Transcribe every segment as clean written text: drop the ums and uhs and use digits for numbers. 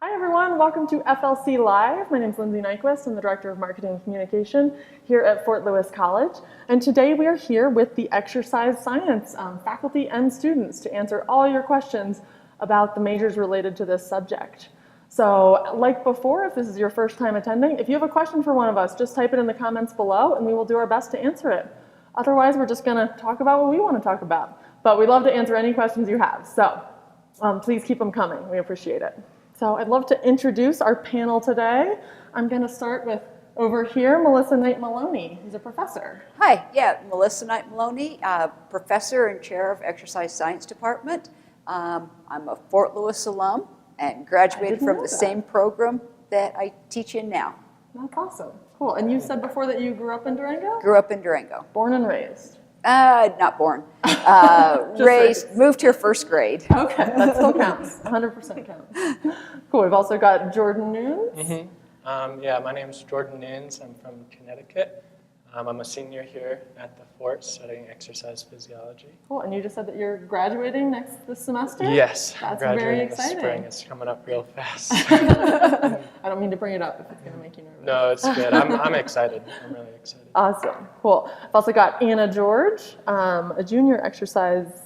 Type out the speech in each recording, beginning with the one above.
Hi everyone, welcome to FLC Live. My name is Lindsay Nyquist. I'm the Director of Marketing and Communication here at Fort Lewis College. And today we are here with the exercise science faculty and students to answer all your questions about the majors related to this subject. So like before, if this is your first time attending, if you have a question for one of us, just type it in the comments below and we will do our best to answer it. Otherwise, we're just gonna talk about what we want to talk about. But we'd love to answer any questions you have. So please keep them coming. We appreciate it. So I'd love to introduce our panel today. I'm going to start with, over here, Melissa Knight-Maloney, who's a professor. Hi, Melissa Knight-Maloney, professor and chair of Exercise Science Department. I'm a Fort Lewis alum and graduated from the same program that I teach in now. That's awesome. Cool. And you said before that you grew up in Durango? Grew up in Durango. Born and raised? Not born. Raised, moved here first grade. Okay, that still counts. 100% counts. Cool. We've also got Jordan Nunes. My name's Jordan Nunes. I'm from Connecticut. I'm a senior here at the Fort studying exercise physiology. Cool. And you just said that you're graduating this semester? Yes, that's graduating very exciting. this spring. It's coming up real fast. I don't mean to bring it up if it's going to make you nervous. No, it's good. I'm excited. I'm really excited. Awesome. Cool. I've also got Anna George, a junior exercise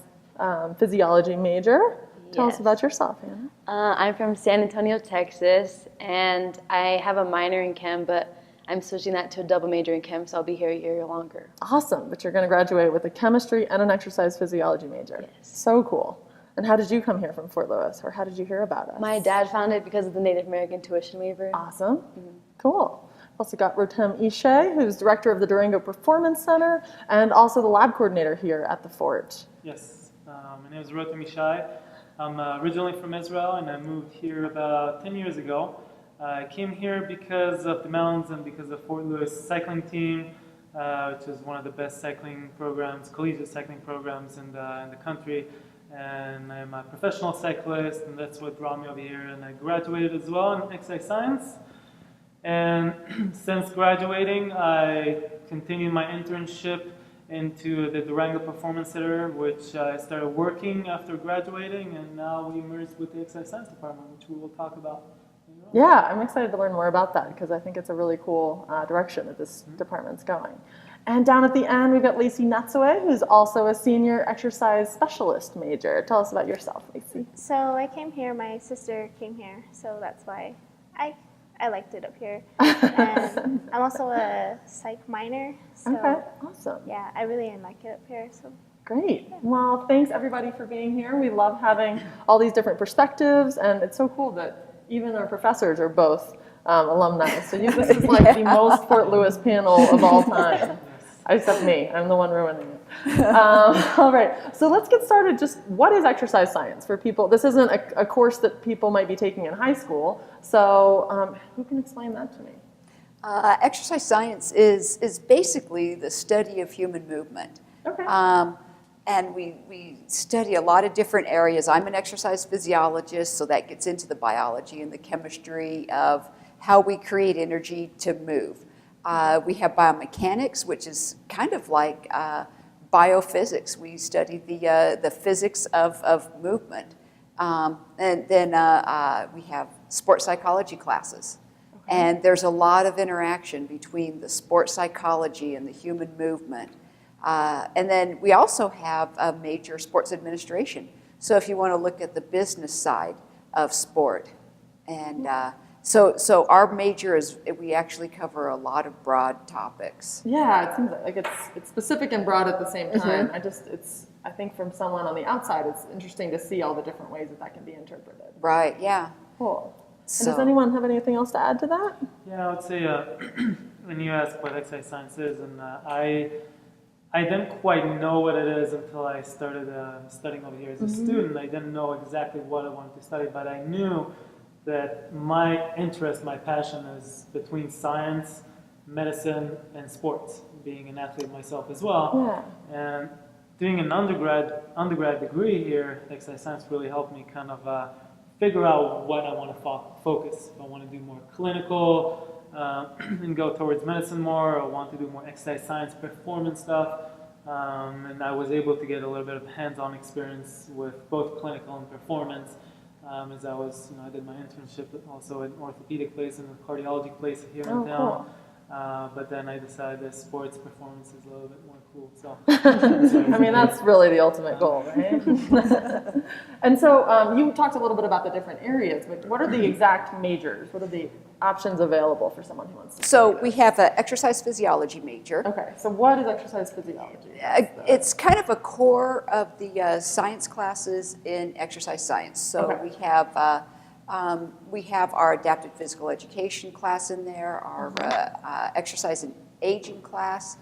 physiology major. Tell us about yourself, Anna. I'm from San Antonio, Texas, and I have a minor in chem, but I'm switching that to a double major in chem, so I'll be here a year longer. Awesome. But you're going to graduate with a chemistry and an exercise physiology major. Yes. So cool. And how did you come here from Fort Lewis, or how did you hear about us? My dad found it because of the Native American tuition waiver. Awesome. Cool. We've also got Rotem Ishe, who's director of the Durango Performance Center and also the lab coordinator here at the Fort. Yes, my name is Rotem Ishe. I'm originally from Israel, and I moved here about 10 years ago. I came here because of the mountains and because of Fort Lewis cycling team, which is one of the best cycling programs, collegiate cycling programs in the country. And I'm a professional cyclist, and that's what brought me over here. And I graduated as well in exercise science. And since graduating, I continued my internship into the Durango Performance Center, which I started working after graduating, and now we merged with the exercise science department, which we will talk about. Yeah, I'm excited to learn more about that because I think it's a really cool direction that this department's going. And down at the end, we've got Lacey Natsue, who's also a senior exercise specialist major. Tell us about yourself, Lacey. So I came here, my sister came here, so that's why I liked it up here. And I'm also a psych minor, so Okay, awesome. yeah, I really like it up here. So Great. Well, thanks everybody for being here. We love having all these different perspectives, and it's so cool that even our professors are both alumni. So this is like the most Fort Lewis panel of all time. Except me. I'm the one ruining it. All right. So let's get started. Just what is exercise science for people? This isn't a course that people might be taking in high school. So who can explain that to me? Exercise science is basically the study of human movement. Okay. And we study a lot of different areas. I'm an exercise physiologist, so that gets into the biology and the chemistry of how we create energy to move. We have biomechanics, which is kind of like biophysics. We study the physics of movement. And then we have sports psychology classes. Okay. And there's a lot of interaction between the sports psychology and the human movement. And then we also have a major sports administration. So if you want to look at the business side of sport. And so our major is, we actually cover a lot of broad topics. Yeah, it seems like it's specific and broad at the same time. I think from someone on the outside, it's interesting to see all the different ways that can be interpreted. Right, yeah. Cool. And does anyone have anything else to add to that? Yeah, I would say when you ask what exercise science is, and I didn't quite know what it is until I started studying over here as a student. I didn't know exactly what I wanted to study, but I knew that my interest, my passion is between science, medicine, and sports, being an athlete myself as well. Yeah. And doing an undergrad degree here, exercise science really helped me kind of figure out what I want to focus. If I want to do more clinical, and go towards medicine more, or want to do more exercise science performance stuff. And I was able to get a little bit of hands-on experience with both clinical and performance. as I was, I did my internship also in orthopedic place and a cardiology place here Oh, in town. cool. But then I decided that sports performance is a little bit more cool. So, I mean, that's really the ultimate goal, right? And so you talked a little bit about the different areas, but what are the exact majors? What are the options available for someone who wants to So study we this? have an exercise physiology major. Okay, so what is exercise physiology? It's kind of a core of the science classes in exercise science. So Okay. we have our adapted physical education class in there, our exercise and aging class,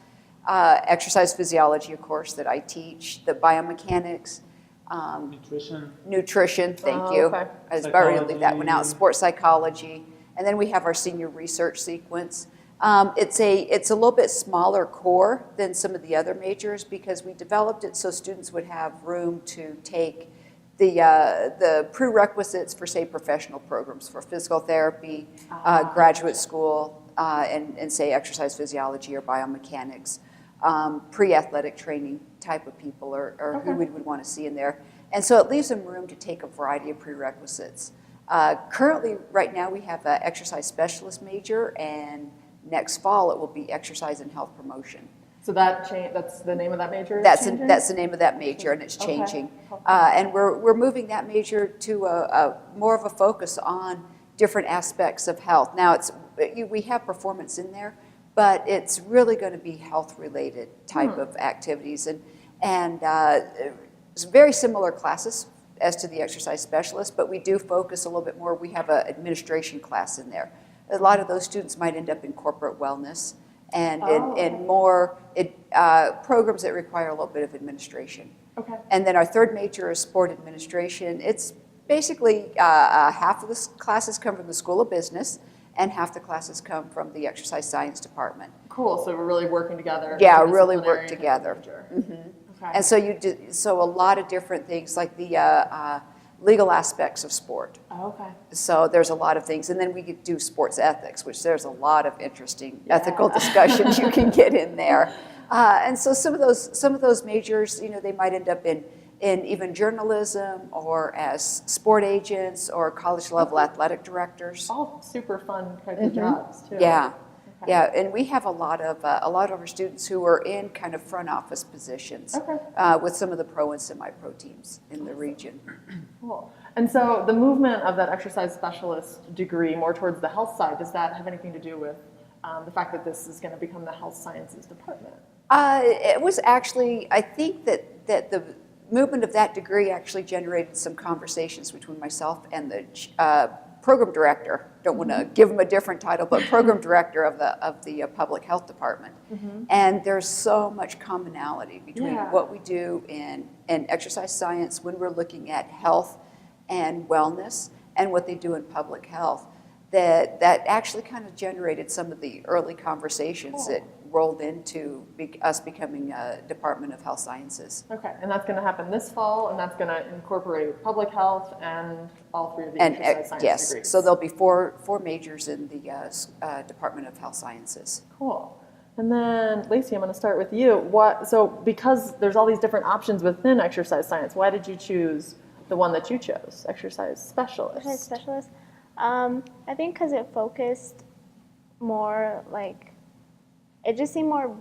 exercise physiology, of course, that I teach, the biomechanics, nutrition, thank Oh, you. okay. I was about ready to leave that one out, Psychology. sports psychology, and then we have our senior research sequence. It's a little bit smaller core than some of the other majors because we developed it so students would have room to take the prerequisites for, say, professional programs for physical therapy, graduate school, and say exercise physiology or biomechanics, pre-athletic training type of people or who we would want to see in there. And so it leaves them room to take a variety of prerequisites. Currently, right now, we have an exercise specialist major, and next fall it will be exercise and health promotion. So that's the name of that major? That's the name of that major, and it's changing. And we're moving that major to a more of a focus on different aspects of health. Now we have performance in there, but it's really going to be health-related type of activities, and it's very similar classes as to the exercise specialist, but we do focus a little bit more. We have an administration class in there. A lot of those students might end up in corporate wellness and in more programs that require a little bit of administration. Okay. And then our third major is sport administration. It's basically half of the classes come from the School of Business and half the classes come from the exercise science department. Cool, so we're really working together. Yeah, really work interdisciplinary together. major. And Okay. so so a lot of different things like the legal aspects of sport. Okay. So there's a lot of things, and then we could do sports ethics, which there's a lot of interesting ethical discussions you can get in there. And so some of those majors, they might end up in even journalism or as sport agents or college level athletic directors. All super fun types of jobs too. Yeah. Okay. Yeah, and we have a lot of our students who are in kind of front office positions with some of the pro and semi-pro teams in the region. Cool. And so the movement of that exercise specialist degree more towards the health side, does that have anything to do with the fact that this is going to become the health sciences department? It was actually, I think that the movement of that degree actually generated some conversations between myself and the program director. Don't want to give him a different title, but program director of the public health department. And there's so much commonality between what we do in exercise science when we're looking at health and wellness and what they do in public health that actually kind of generated some of the early conversations that rolled into us becoming a Department of Health Sciences. Okay, and that's going to happen this fall, and that's going to incorporate public health and all three of the exercise science yes, degrees. so there'll be four majors in the Department of Health Sciences. Cool. And then, Lacey, I'm going to start with you. So because there's all these different options within exercise science, why did you choose the one that you chose, exercise specialist? Exercise specialist. I think because it focused more it just seemed more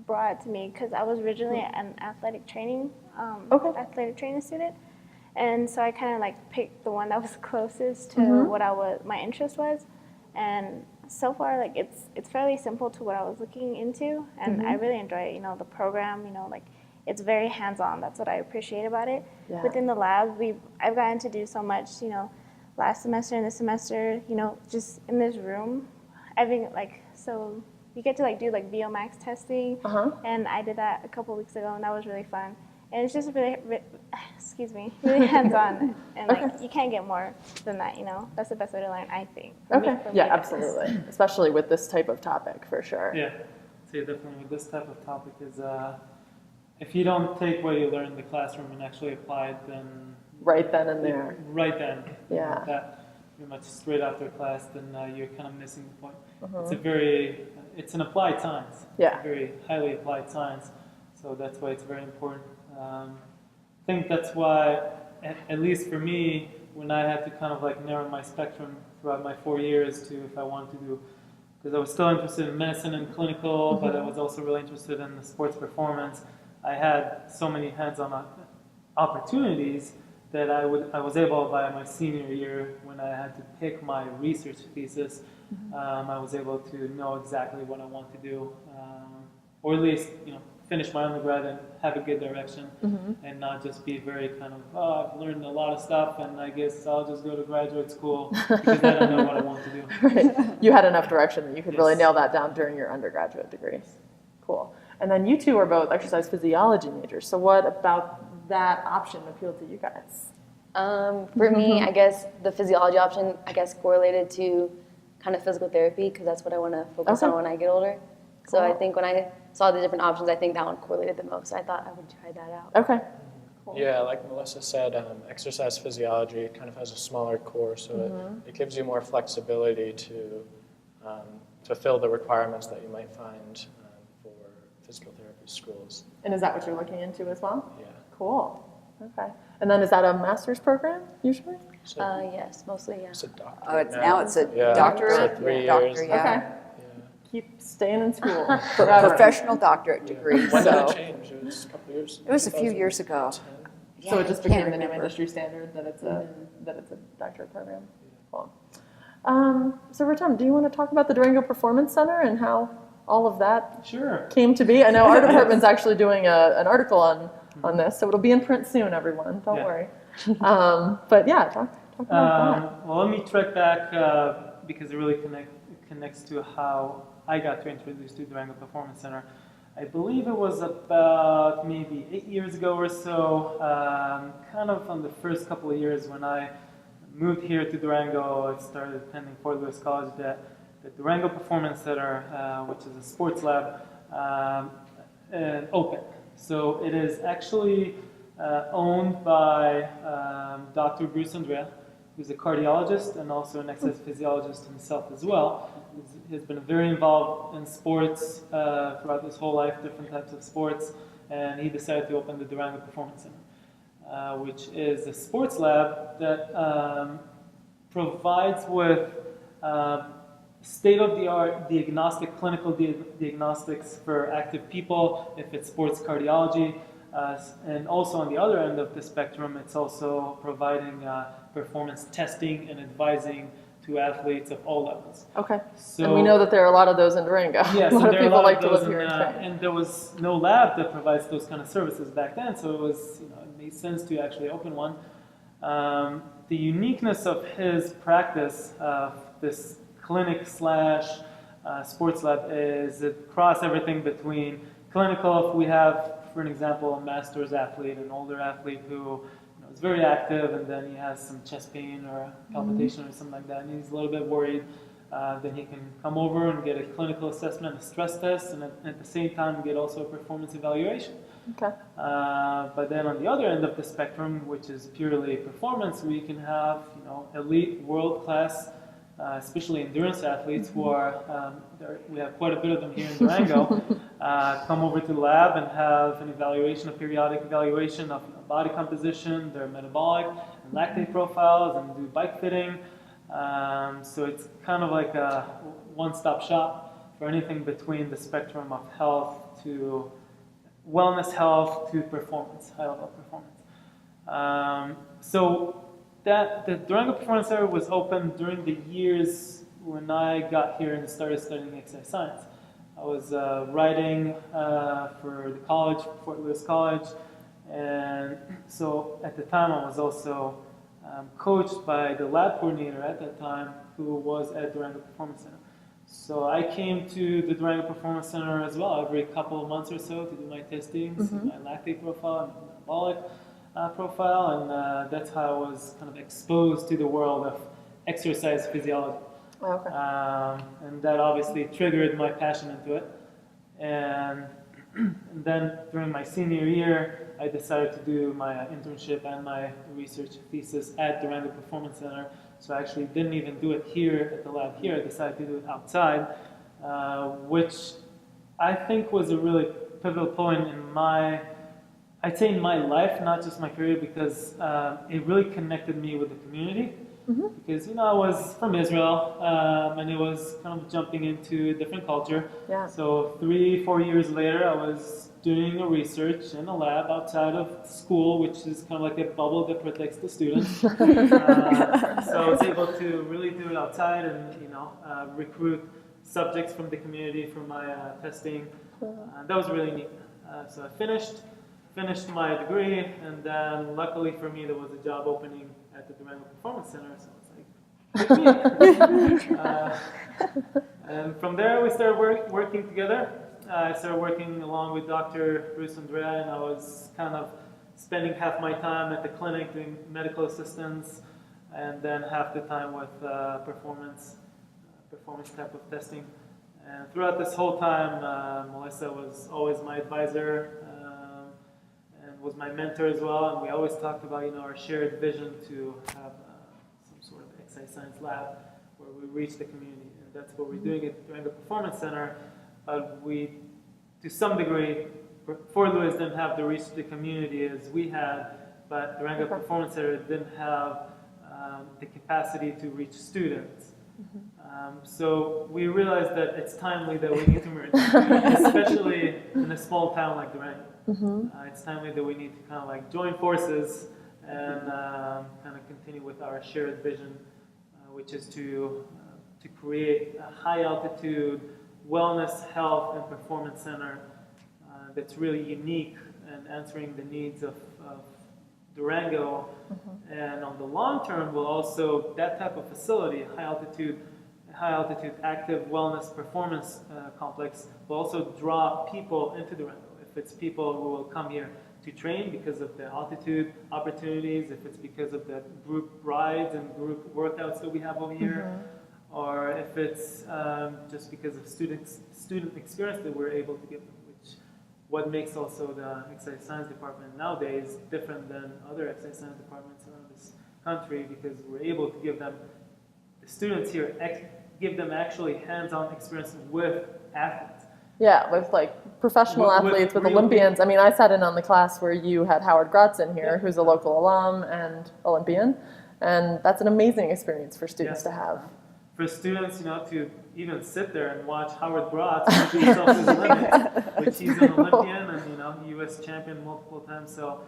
broad to me because I was originally an athletic training student, and so I kind of picked the one that was closest to what my interest was, and so far it's fairly simple to what I was looking into, and I really enjoy it. The program, it's very hands-on. That's what I appreciate about it. Yeah. Within the lab, I've gotten to do so much. Last semester and this semester, just in this room, so you get to do VOMAX testing, and I did that a couple weeks ago, and that was really fun. And it's just really really hands-on, and you can't get more than that. That's the best way to learn, I think. For me, Yeah, at least. absolutely, especially with this type of topic, for sure. Yeah, I'd say definitely with this type of topic is if you don't take what you learn in the classroom and actually apply it, then Right then and there. right then, Yeah. that pretty much straight after class, then you're kind of missing the point. It's an applied science. Yeah. It's a very highly applied science, so that's why it's very important. I think that's why, at least for me, when I had to kind of like narrow my spectrum throughout my 4 years to if I wanted to do, because I was still interested in medicine and clinical, but I was also really interested in the sports performance. I had so many hands-on opportunities that I was able by my senior year, when I had to pick my research thesis, I was able to know exactly what I want to do, or at least finish my undergrad and have a good direction, and not just be very kind of, oh, I've learned a lot of stuff and I guess I'll just go to graduate school because I don't know what I want to do. Right. You had enough direction that you could really Yes. nail that down during your undergraduate degree. Cool. And then you two are both exercise physiology majors. So what about that option appealed to you guys? For me, I guess the physiology option, correlated to kind of physical therapy, because that's what I want to focus on when I get older. So I think when I saw the different options, I think that one correlated the most. So I thought I would try that out. Okay. Cool. Yeah, like Melissa said, exercise physiology kind of has a smaller core, so it gives you more flexibility to fulfill the requirements that you might find for physical therapy schools. And is that what you're looking into as well? Yeah. Cool. Okay. And then is that a master's program usually? So Yes, mostly, yeah. it's a doctorate Oh, now it's a Yeah, doctorate. so 3 Doctor, years. yeah. Okay. Yeah. Keep staying in school forever. Professional doctorate degree. When did So it change? It was a couple of years. it was a few years ago. 2010. So it just I can't became the new remember. industry standard that it's a doctorate program. Cool. So Ritam, do you want to talk about the Durango Performance Center and how all of that Sure. came to be? I know our department's actually doing an article on this, so it'll be in print soon, everyone. Don't Yeah. worry. But yeah, talk about that. Well, let me track back because it really connects to how I got to introduce to Durango Performance Center. I believe it was about maybe 8 years ago or so, kind of on the first couple of years when I moved here to Durango. I started attending Fort Lewis College. The Durango Performance Center, which is a sports lab, open. So it is actually owned by Dr. Bruce Andrea, who's a cardiologist and also an exercise physiologist himself as well. He's been very involved in sports throughout his whole life, different types of sports, and he decided to open the Durango Performance Center, which is a sports lab that provides with state-of-the-art clinical diagnostics for active people, if it's sports cardiology, and also on the other end of the spectrum, it's also providing performance testing and advising to athletes of all levels. Okay. So, and we know that there are a lot of those in Durango. yes, a lot of there are people a lot like of to those live here and train. and there was no lab that provides those kind of services back then, so it was, it made sense to actually open one. The uniqueness of his practice, this clinic slash sports lab, is it cross everything between clinical. If we have, for an example, a master's athlete, an older athlete who is very active, and then he has some chest pain or palpitation or something like that, and he's a little bit worried, then he can come over and get a clinical assessment, a stress test, and at the same time get also a performance evaluation. Okay. But then on the other end of the spectrum, which is purely performance, we can have elite, world-class, especially endurance athletes who are, we have quite a bit of them here in Durango, come over to the lab and have an evaluation, a periodic evaluation of body composition, their metabolic and lactate profiles, and do bike fitting. So it's kind of like a one-stop shop for anything between the spectrum of health to wellness health to performance, high-level performance. So the Durango Performance Center was open during the years when I got here and started studying exercise science. I was writing for the college, Fort Lewis College, and so at the time I was also coached by the lab coordinator at that time, who was at Durango Performance Center. So I came to the Durango Performance Center as well every couple of months or so to do my testing, see my lactate profile, my metabolic profile, and that's how I was kind of exposed to the world of exercise physiology. Okay. And that obviously triggered my passion into it. And then during my senior year, I decided to do my internship and my research thesis at Durango Performance Center. So I actually didn't even do it here at the lab here. I decided to do it outside, which I think was a really pivotal point in my I'd say in my life, not just my career, because it really connected me with the community. Because I was from Israel, and it was kind of jumping into a different culture. Yeah. So 3-4 years later, I was doing a research in a lab outside of school, which is kind of like a bubble that protects the students. So I was able to really do it outside and recruit subjects from the community for my testing. That was really neat. So I finished my degree, and then luckily for me, there was a job opening at the Durango Performance Center, so it's like, pick me. And from there, we started working together. I started working along with Dr. Bruce Andrea, and I was kind of spending half my time at the clinic doing medical assistance, and then half the time with performance type of testing. And throughout this whole time, Melissa was always my advisor, and was my mentor as well, and we always talked about our shared vision to have some sort of exercise science lab where we reach the community, and that's what we're doing at Durango Performance Center. But we, to some degree, Fort Lewis didn't have the reach to the community as we had, but Durango Performance Center didn't have the capacity to reach students. So we realized that it's timely that we need to merge, especially in a small town like Durango. It's timely that we need to kind of like join forces and kind of continue with our shared vision, which is to create a high altitude wellness, health, and performance center that's really unique and answering the needs of Durango. And on the long term, will also, that type of facility, high altitude active wellness performance complex, will also draw people into Durango. If it's people who will come here to train because of the altitude opportunities, if it's because of the group rides and group workouts that we have over here, or if it's just because of student experience that we're able to give them, which what makes also the exercise science department nowadays different than other exercise science departments around this country, because we're able to give them, the students here, give them actually hands-on experience with athletes. Yeah, with like professional athletes, with real Olympians. I mean, I sat in on the class where you had Howard Grotzen here, who's a local alum and Olympian, and that's an amazing experience for students to have. For students, to even sit there and watch Howard Grotz push himself to the limit, which he's an Olympian and U.S. champion multiple times. So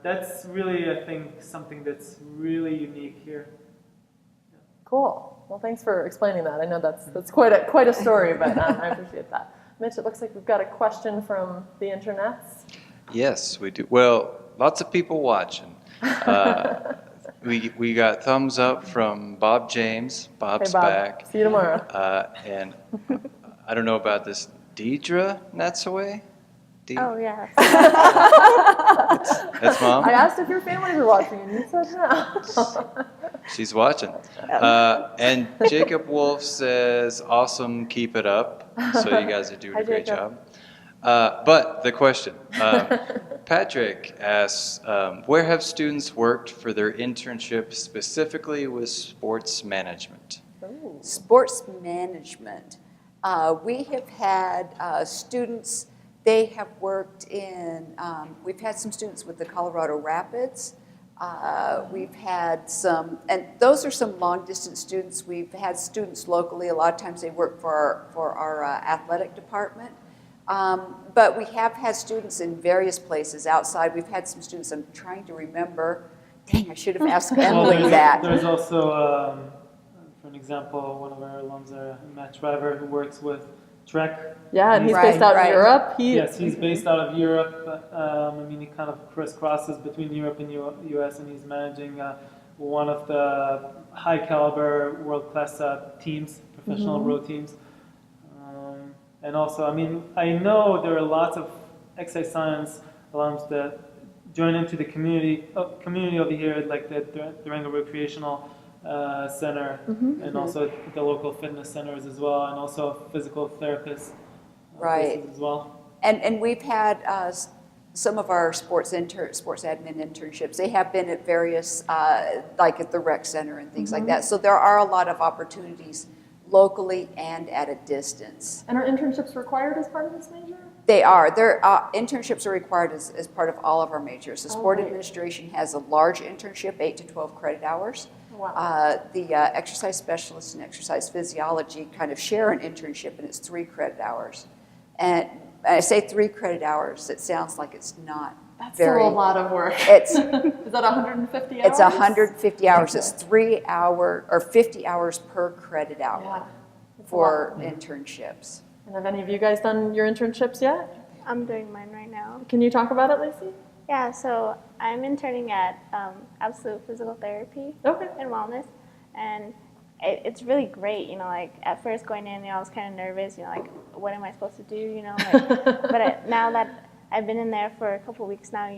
that's really, I think, something that's really unique here. Cool. Well, thanks for explaining that. I know that's quite a story, but I appreciate that. Mitch, it looks like we've got a question from the internets. Yes, we do. Well, lots of people watching. We got thumbs up from Bob James. Bob's Hey, Bob. back. See you tomorrow. And I don't know about this. Deidre Natsaway? Oh, yeah. That's Mom? I asked if your families were watching, and you said no. She's watching. And Jacob Wolf says, awesome, keep it up. So you guys are doing a great job. But the question, Patrick asks, where have students worked for their internship specifically with sports management? Ooh. Sports management. We have had students, they have worked in, we've had some students with the Colorado Rapids. We've had some, and those are some long distance students. We've had students locally. A lot of times they work for our athletic department. But we have had students in various places outside. We've had some students, I'm trying to remember. Dang, I should have asked Emily that. There's also, for an example, one of our alums, Matt Shriver, who works with Trek. Yeah, and he's Right, based out right. in Europe. Yes, he's based out of Europe. He kind of crisscrosses between Europe and U.S., and he's managing one of the high-caliber, world-class teams, professional road teams. And also, I know there are lots of exercise science alums that join into the community over here, like the Durango Recreational Center, and also the local fitness centers as well, and also physical therapists Right. as well. And we've had some of our sports admin internships. They have been at various, like at the rec center and things like that. So there are a lot of opportunities locally and at a distance. And are internships required as part of this major? They are. Internships are required as part of all of our majors. The sport right. administration has a large internship, 8 to 12 credit hours. Wow. The exercise specialist and exercise physiology kind of share an internship, and it's 3 credit hours. And I say 3 credit hours, it sounds like it's not That's very. still a lot of work. It's, Is that 150 hours? it's 150 hours. It's 3 hour or 50 hours per credit hour Yeah. That's a for lot. internships. And have any of you guys done your internships yet? I'm doing mine right now. Can you talk about it, Lacey? Yeah, so I'm interning at Absolute Physical Therapy Okay. and Wellness, and it's really great. Like at first going in, I was kind of nervous. Like what am I supposed to do? But now that I've been in there for a couple weeks now,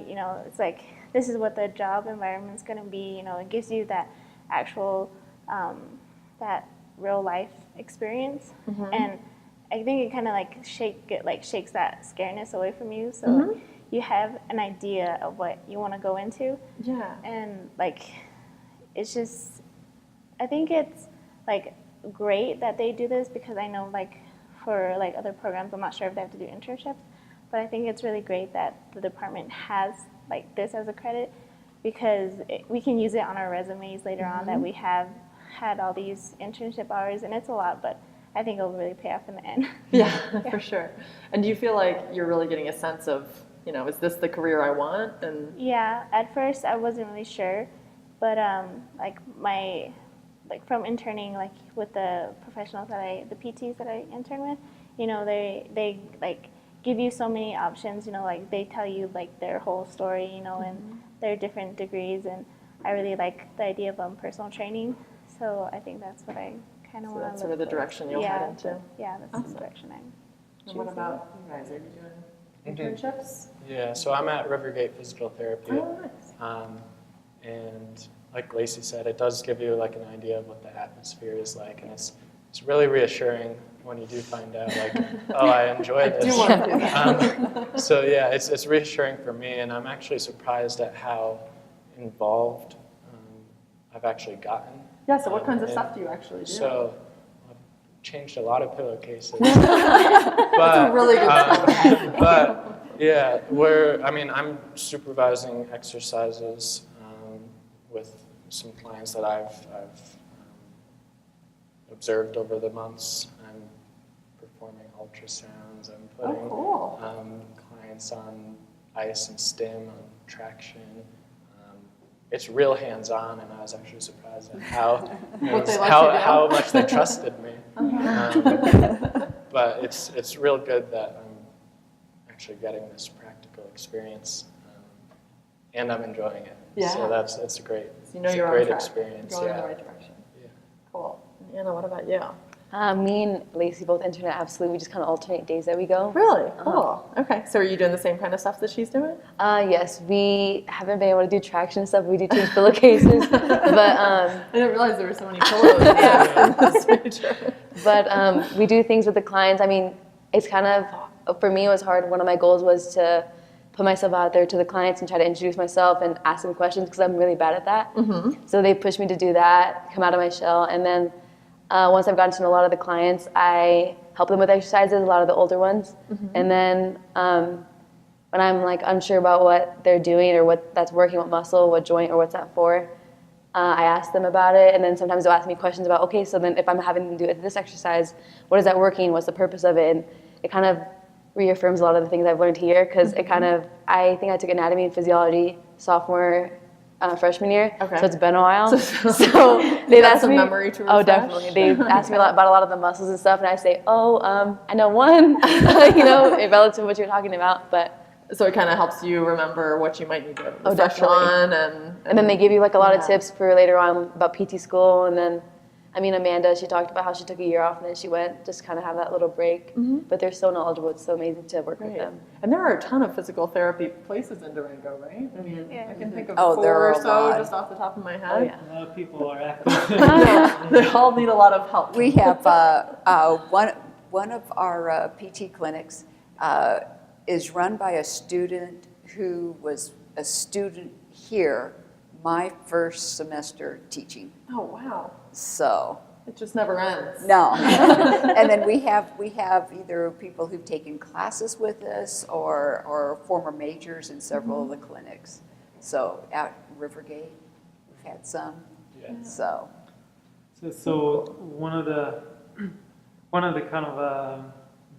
it's like this is what the job environment's going to be. It gives you that actual, that real life experience, and I think it kind of shakes that scareness away from you. So you have an idea of what you want to go into. Yeah. And it's just, I think it's great that they do this, because I know for other programs, I'm not sure if they have to do internships, but I think it's really great that the department has this as a credit, because we can use it on our resumes later on that we have had all these internship hours, and it's a lot, but I think it'll really pay off in the end. Yeah, for sure. And do you feel like you're really getting a sense of, is this the career I want? And Yeah, at first I wasn't really sure, but from interning with the professionals the PTs that I intern with, they give you so many options. They tell you their whole story, and their different degrees, and I really like the idea of personal training. So I think that's what I kind of so want to. that's sort of the direction you'll head into. Yeah, that's Awesome. the direction I'm. And what about you guys? Are you doing internships? Yeah, so I'm at Rivergate Physical Therapy. Oh, nice. And like Lacey said, it does give you an idea of what the atmosphere is like, and it's really reassuring when you do find out oh, I enjoy this. I do want to do that. So yeah, it's reassuring for me, and I'm actually surprised at how involved I've actually gotten. Yeah, so what kinds of stuff do you actually do? So I've changed a lot of pillowcases. That's a really good but yeah, I'm supervising exercises with some clients that I've observed over the months. I'm performing ultrasounds. I'm putting clients on ice and stim, on traction. It's real hands-on, and I was actually surprised at how much they trusted me. But it's real good that I'm actually getting this practical experience, and I'm enjoying it. Yeah. So it's a great, you're great on track. experience. You're going in the right direction. Yeah. Cool. And Anna, what about you? Me and Lacey both intern at Absolute. We just kind of alternate days that we go. Really? Cool. Okay. So are you doing the same kind of stuff that she's doing? Yes, we haven't been able to do traction stuff. We do change pillowcases, but I didn't realize there were so many pillows in this major. But we do things with the clients. It's kind of, for me, it was hard. One of my goals was to put myself out there to the clients and try to introduce myself and ask them questions, because I'm really bad at that. So they pushed me to do that, come out of my shell, and then once I've gotten to know a lot of the clients, I help them with exercises, a lot of the older ones. And then when I'm unsure about what they're doing or what that's working, what muscle, what joint, or what's that for, I ask them about it. And then sometimes they'll ask me questions about, okay, so then if I'm having to do this exercise, what is that working? What's the purpose of it? And it kind of reaffirms a lot of the things I've learned here, because it kind of, I think I took anatomy and physiology sophomore freshman year, so it's been a while. So they've asked me memory to refresh? Oh, definitely. They've asked me about a lot of the muscles and stuff, and I say, I know one, relative to what you're talking about, but. So it kind of helps you remember what you might need to refresh definitely. on, and then they give you a lot of tips for later on about PT school, and then. Amanda, she talked about how she took a year off and then she went just kind of have that little break. But they're so knowledgeable. It's so amazing to work with them. And there are a ton of physical therapy places in Durango, right? I can think of there 4 are or a so lot. just off the top of my head. Oh, yeah. A lot of people are active. They all need a lot of help. We have one of our PT clinics is run by a student who was a student here my first semester teaching. Oh, wow. So It just never ends. No. And then we have either people who've taken classes with us or former majors in several of the clinics. So out in Rivergate, we've had some. Yeah. So one of the kind of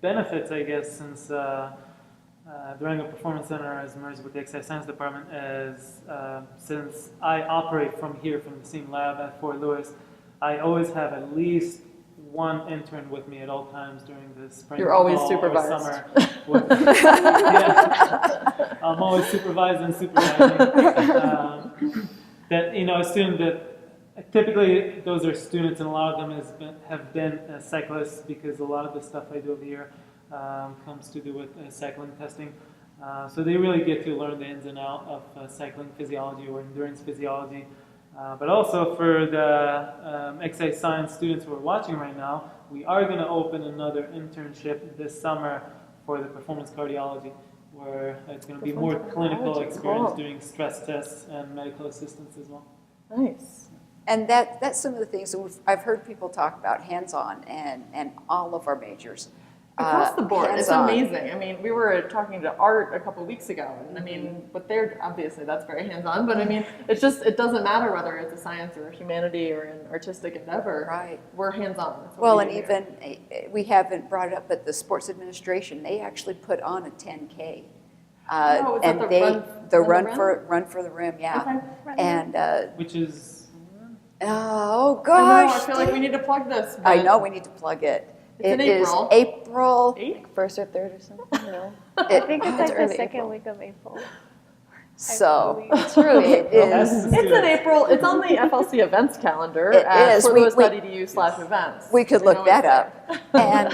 benefits, I guess, since Durango Performance Center has merged with the exercise science department, is since I operate from here, from the same lab at Fort Lewis, I always have at least one intern with me at all times during the spring. You're always fall, supervised. Or summer. Yeah. I'm always supervised and supervising. That, you know, a student that typically those are students, and a lot of them have been cyclists, because a lot of the stuff I do over here comes to do with cycling testing. So they really get to learn the ins and outs of cycling physiology or endurance physiology. But also for the exercise science students who are watching right now, we are going to open another internship this summer for the performance cardiology, where it's going to be more clinical experience doing stress tests and medical assistance as well. Nice. And that's some of the things that I've heard people talk about hands-on, and all of our majors. Across the board, it's hands-on. amazing. I mean, we were talking to Art a couple weeks ago, and I mean, but they're obviously that's very hands-on. But I mean, it doesn't matter whether it's a science or a humanity or an artistic endeavor. Right. We're hands-on. That's what Well, we and do even we haven't brought it up, but the sports administration, they actually put on a 10K. Oh, is that And the they run the for run the for the rim, yeah. Okay. And Which is, oh I know, gosh, I feel like we need to plug this. I but know we need to plug it. It's in It is April. April. Eight? First or third or something, no? I think it's like the early second April. week of April. So believe. true, it Yes. is. It's in April. It's on the FLC events calendar It at is. We- fortlewis.edu/events. We could You look know that it's up. And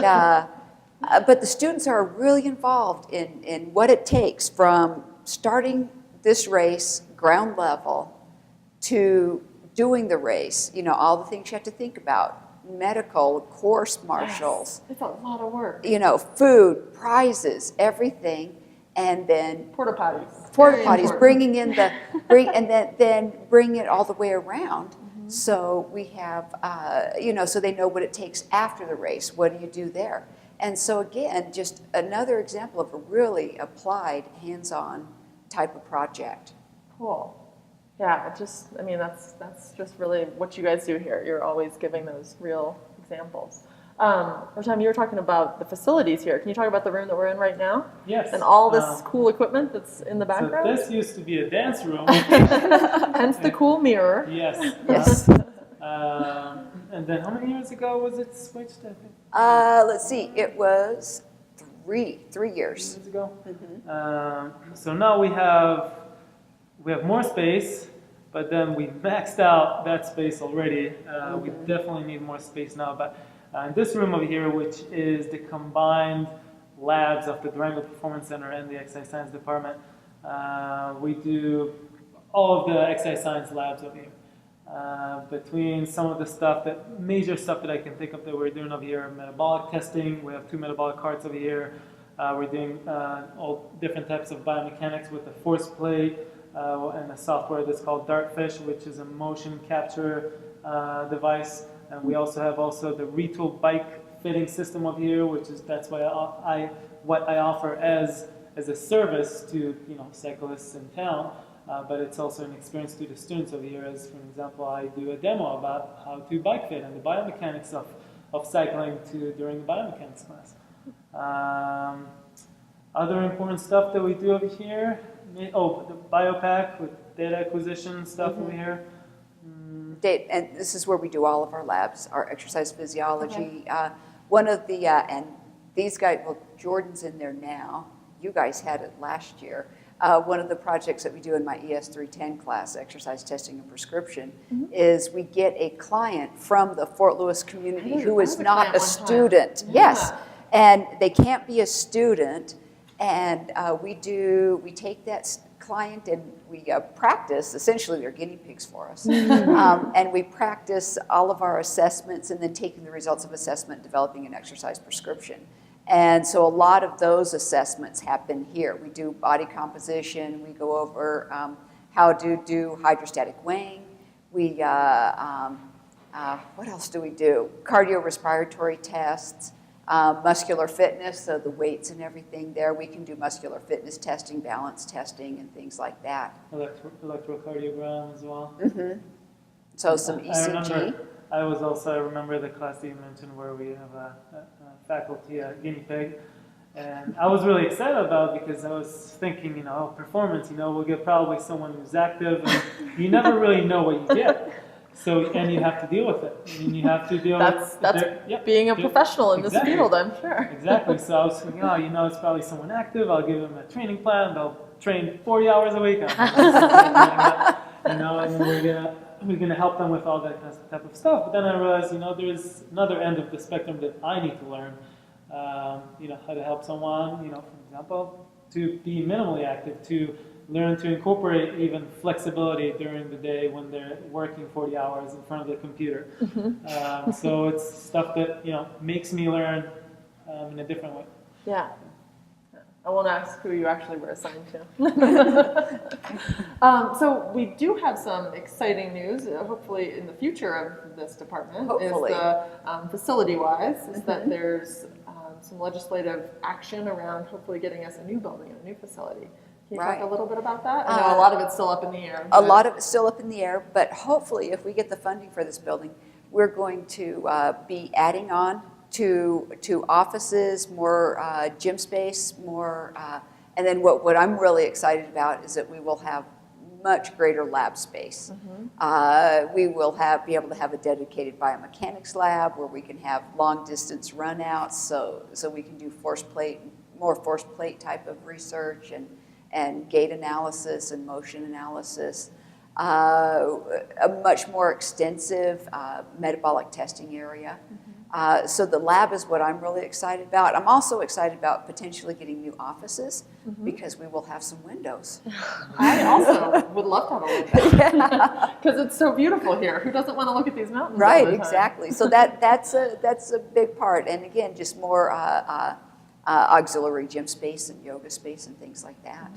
but the students are really involved in what it takes from starting this race ground level to doing the race. You know, all the things you have to think about: medical, course marshals, It's a lot of work. you know, food, prizes, everything, and then Porta potties. porta Very potties, important. bringing in and then bring it all the way around. So we have, you know, so they know what it takes after the race. What do you do there? And so again, just another example of a really applied, hands-on type of project. Cool. Yeah, I mean, that's just really what you guys do here. You're always giving those real examples. Rasham, you were talking about the facilities here. Can you talk about the room that we're in right now? yes. And all this cool equipment that's in the So background? this used to be a dance room. Hence the cool mirror. Yes. Yes. And then how many years ago was it switched, I think? Let's see, it was three years. Years ago. So now we have more space, but then we maxed out that space already. We definitely need more space now. But in this room over here, which is the combined labs of the Durango Performance Center and the Exercise Science Department, we do all of the exercise science labs over here. Between some of the major stuff that I can think of that we're doing over here: metabolic testing. We have 2 metabolic carts over here. We're doing all different types of biomechanics with the force plate and a software that's called Dartfish, which is a motion capture device. And we also have the retool bike fitting system over here, that's why what I offer as a service to cyclists in town. But it's also an experience to the students over here. As for example, I do a demo about how to bike fit and the biomechanics of cycling during the biomechanics class. Other important stuff that we do over here. The biopack with data acquisition stuff over here. And this is where we do all of our labs, our exercise physiology. One of the, and these guys, well, Jordan's in there now. You guys had it last year. One of the projects that we do in my ES 310 class, exercise testing and prescription, is we get a client from the Fort Lewis community who is not a student. Yes, and they can't be a student, and we take that client and we practice. Essentially, they're guinea pigs for us, and we practice all of our assessments and then taking the results of assessment, developing an exercise prescription. And so a lot of those assessments happen here. We do body composition. We go over how to do hydrostatic weighing. We What else do we do? Cardiorespiratory tests, muscular fitness, so the weights and everything there. We can do muscular fitness testing, balance testing, and things like that. Electrocardiogram as well. So some ECG. I remember the class that you mentioned where we have a faculty, a guinea pig. And I was really excited about it because I was thinking, performance, we'll get probably someone who's active, and you never really know what you get. So, and you have to deal with it. And you have to deal That's being a professional in this field, I'm sure. Exactly. So I was thinking, it's probably someone active. I'll give them a training plan. They'll train 40 hours a week. And we're gonna help them with all that type of stuff. But then I realized, there's another end of the spectrum that I need to learn. How to help someone, for example, to be minimally active, to learn to incorporate even flexibility during the day when they're working 40 hours in front of the computer. So it's stuff that, makes me learn in a different way. Yeah. I won't ask who you actually were assigned to. So we do have some exciting news, hopefully in the future of this department. Hopefully. Is the facility-wise, is that there's some legislative action around hopefully getting us a new building and a new facility. Can you talk a little bit about that? I know a lot of it's still up in the air. A lot of it's still up in the air, but hopefully if we get the funding for this building, we're going to be adding on to offices, more gym space, more, and then what I'm really excited about is that we will have much greater lab space. We will be able to have a dedicated biomechanics lab where we can have long distance runouts, so we can do more force plate type of research and gait analysis and motion analysis. A much more extensive metabolic testing area. So the lab is what I'm really excited about. I'm also excited about potentially getting new offices because we will have some windows. I also would love to have a window because it's so beautiful here. Who doesn't want to look at these mountains? Right, all the time? exactly. So that's a big part. And again, just more auxiliary gym space and yoga space and things like that.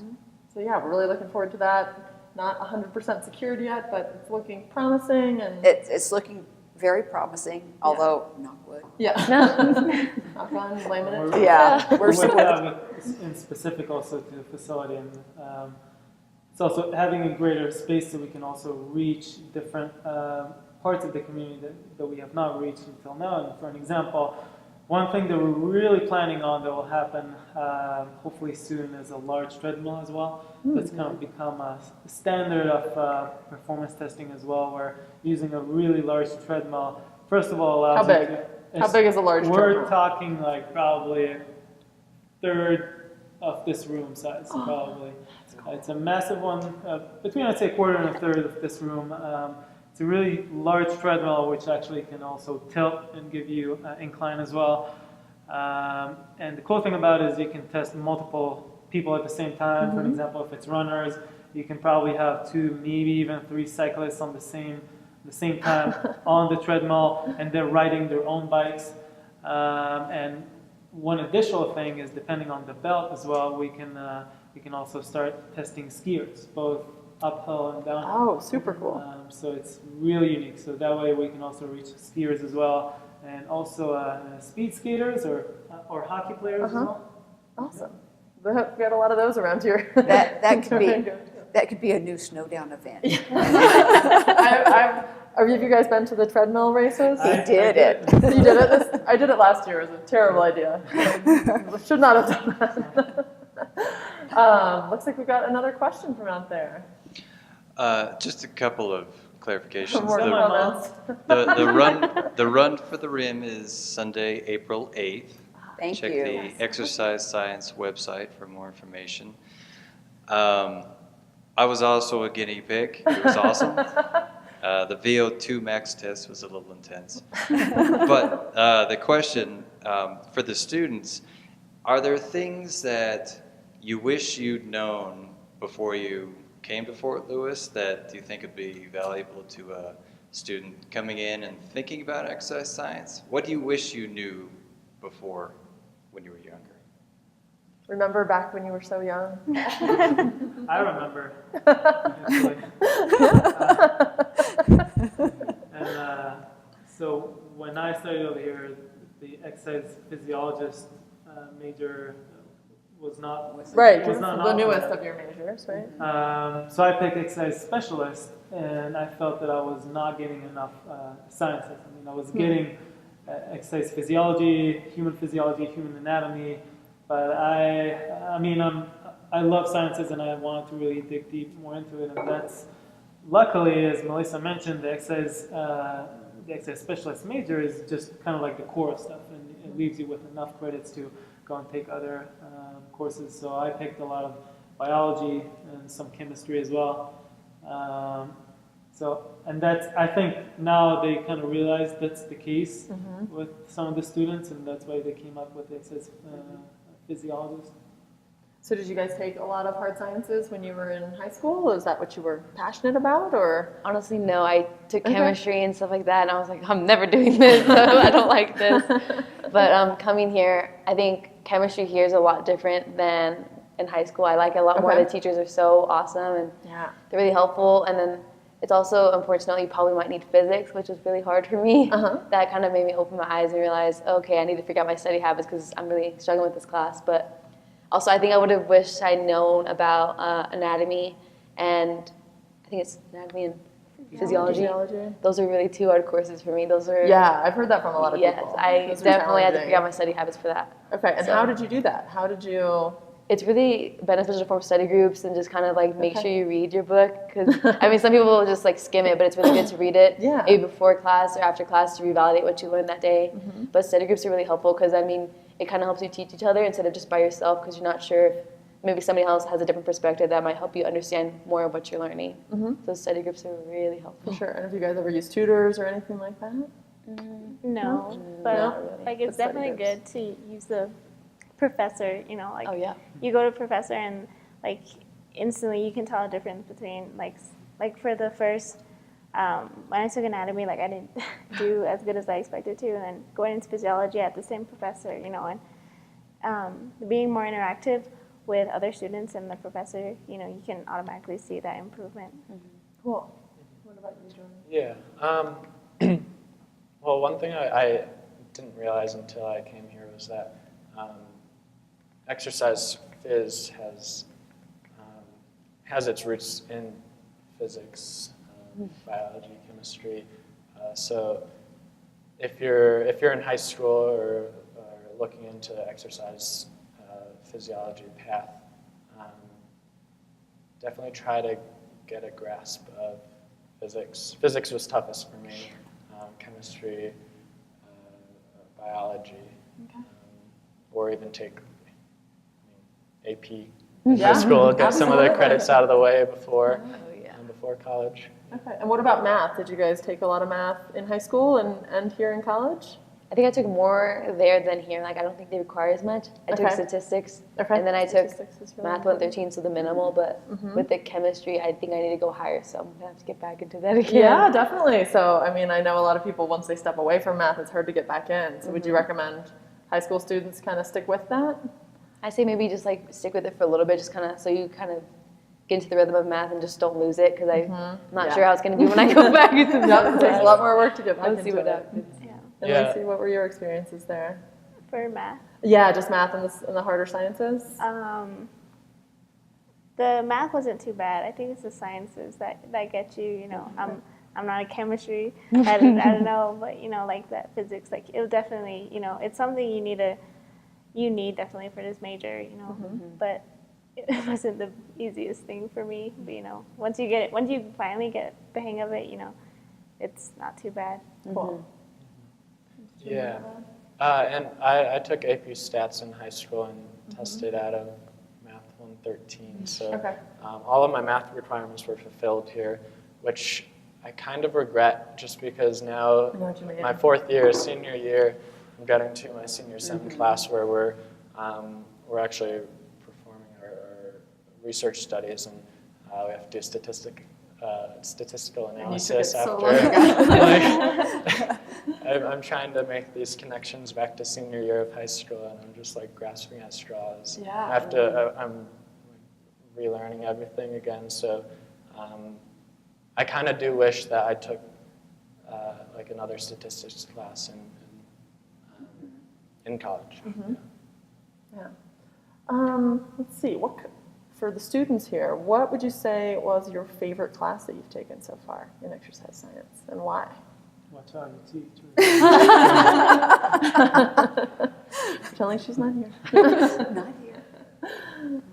So yeah, we're really looking forward to that. Not 100% secured yet, but it's looking promising. And It's looking very promising, although knock wood. yeah, knock on, blaming it. Yeah, we're What we have in specific also to the facility, and it's also having a greater space so we can also reach different parts of the community that we have not reached until now. And for an example, one thing that we're really planning on that will happen hopefully soon is a large treadmill as well. That's kind of become a standard of performance testing as well, where using a really large treadmill, first of all, allows How big? you to... How big is a large We're treadmill? talking like probably a third of this room size, probably. It's a massive one, between I'd say a quarter and a third of this room. It's a really large treadmill, which actually can also tilt and give you incline as well. And the cool thing about it is you can test multiple people at the same time. For example, if it's runners, you can probably have 2, maybe even 3 cyclists on the same time on the treadmill, and they're riding their own bikes. And one additional thing is, depending on the belt as well, we can also start testing skiers, both uphill and downhill. Oh, super cool. So it's really unique. So that way we can also reach skiers as well, and also speed skaters or hockey players as well. Awesome. We got a lot of those around here. That could be a new snowdown event. Have you guys been to the treadmill races? He did it. You did it? I did it last year. It was a terrible idea. Should not have done that. Looks like we got another question from out there. Just a couple of clarifications. More comments. The run for the rim is Sunday, April 8th. Thank Check you. the Exercise Science website for more information. I was also a guinea pig. It was awesome. The VO2 max test was a little intense. But the question for the students, are there things that you wish you'd known before you came to Fort Lewis that you think would be valuable to a student coming in and thinking about exercise science? What do you wish you knew before when you were younger? Remember back when you were so young? I remember. So when I started over here, the exercise physiologist major was not Right, was it's not the an newest option. of your majors, right? So I picked exercise specialist, and I felt that I was not getting enough sciences. I mean, I was getting exercise physiology, human anatomy, but I mean, I love sciences, and I wanted to really dig deep more into it, and that's luckily, as Melissa mentioned, the exercise specialist major is just kind of like the core stuff, and it leaves you with enough credits to go and take other courses. So I picked a lot of biology and some chemistry as well. And that's, I think now they kind of realize that's the case with some of the students, and that's why they came up with the exercise physiologist. So did you guys take a lot of hard sciences when you were in high school? Is that what you were passionate about, or? Honestly, no. I took chemistry and stuff like that, and I was like, I'm never doing this, so I don't like this. But coming here, I think chemistry here is a lot different than in high school. I like it a lot more. The teachers are so awesome, and they're really helpful. And then it's also important to know you probably might need physics, which was really hard for me. That kind of made me open my eyes and realize, okay, I need to figure out my study habits because I'm really struggling with this class. But also, I think I would have wished I'd known about anatomy, and I think it's anatomy and physiology. Those are really two hard courses for me. Those are I've heard that from a lot of people. Yes, I definitely had to figure out my study habits for that. Okay, and how did you do that? How did you? It's really beneficial to form study groups and just kind of like make sure you read your book, because I mean some people will just like skim it, but it's really good to read it maybe before class or after class to revalidate what you learned that day. But study groups are really helpful because I mean it kind of helps you teach each other instead of just by yourself, because you're not sure if maybe somebody else has a different perspective that might help you understand more of what you're learning. So study groups are really helpful. For sure. And have you guys ever used tutors or anything like that? No, but Not really. like it's Study definitely groups. good to use the professor, you know, like Oh yeah. you go to a professor and like instantly you can tell a difference between like for the first when I took anatomy, like I didn't do as good as I expected to, and then going into physiology I had the same professor, you know, and being more interactive with other students and the professor, you know, you can automatically see that improvement. Cool. What about you, Jordan? Yeah. Well, one thing I didn't realize until I came here was that exercise phys has its roots in physics, biology, chemistry. So if you're in high school or looking into exercise physiology path, definitely try to get a grasp of physics. Physics was toughest for me. Chemistry, biology, or even take AP in high school, get some of the credits out of the way before college. Okay. And what about math? Did you guys take a lot of math in high school and here in college? I think I took more there than here. Like I don't think they require as much. I took statistics, and then I took math 113, so the minimal. But with the chemistry, I think I need to go higher, so I'm gonna have to get back into that again. Yeah, definitely. So, I mean, I know a lot of people, once they step away from math, it's hard to get back in. So would you recommend high school students kind of stick with that? I say maybe just like stick with it for a little bit, just kind of so you kind of get into the rhythm of math and just don't lose it, because I'm not sure how it's going to be when I go back into math. It takes a lot more work to get back Let's into see what it. happens. And Lacey, what were your experiences there? For math, Yeah, just math and the harder sciences? the math wasn't too bad. I think it's the sciences that get you, you know. I'm not a chemistry, I don't know, but you know, like that physics, like it'll definitely, you know, it's something you need definitely for this major, you know. But it wasn't the easiest thing for me. But, you know, once you finally get the hang of it, you know, it's not too bad. Cool. Yeah. And I took AP Stats in high school and tested out of Math 113. So all of my math requirements were fulfilled here, which I kind of regret just because now my fourth year, senior year, I'm getting to my senior sem class where we're actually performing our research studies, and we have to do statistical analysis after. I'm trying to make these connections back to senior year of high school, and I'm just like grasping at straws. I'm relearning everything again, so I kind of do wish that I took like another statistics class in college. Yeah. Let's see. For the students here, what would you say was your favorite class that you've taken so far in exercise science, and why? Watch out, your teeth. Pretending she's not here. Not here.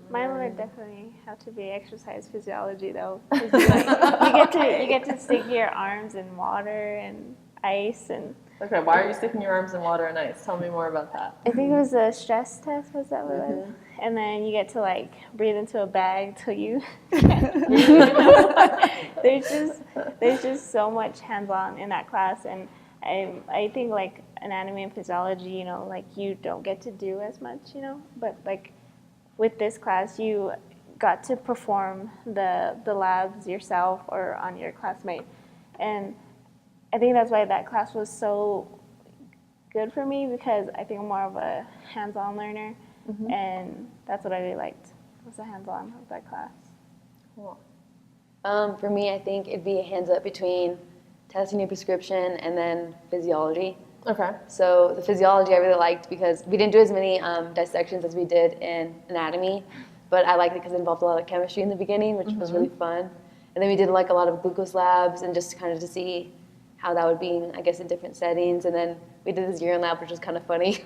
Mine would definitely have to be exercise physiology, though. 'Cause you get to stick your arms in water and ice, and Okay, why are you sticking your arms in water and ice? Tell me more about that. I think it was a stress test. Was that what it was? And then you get to like breathe into a bag till you. there's just so much hands-on in that class, and I think like anatomy and physiology, you know, like you don't get to do as much, you know, but like with this class you got to perform the labs yourself or on your classmate, and I think that's why that class was so good for me, because I think I'm more of a hands-on learner, and that's what I really liked, was the hands-on of that class. Cool. For me, I think it'd be a hands-up between testing your prescription and then physiology. Okay. So the physiology I really liked because we didn't do as many dissections as we did in anatomy, but I liked it because it involved a lot of chemistry in the beginning, which was really fun. And then we did like a lot of glucose labs and just kind of to see how that would be, I guess, in different settings. And then we did this urine lab, which was kind of funny.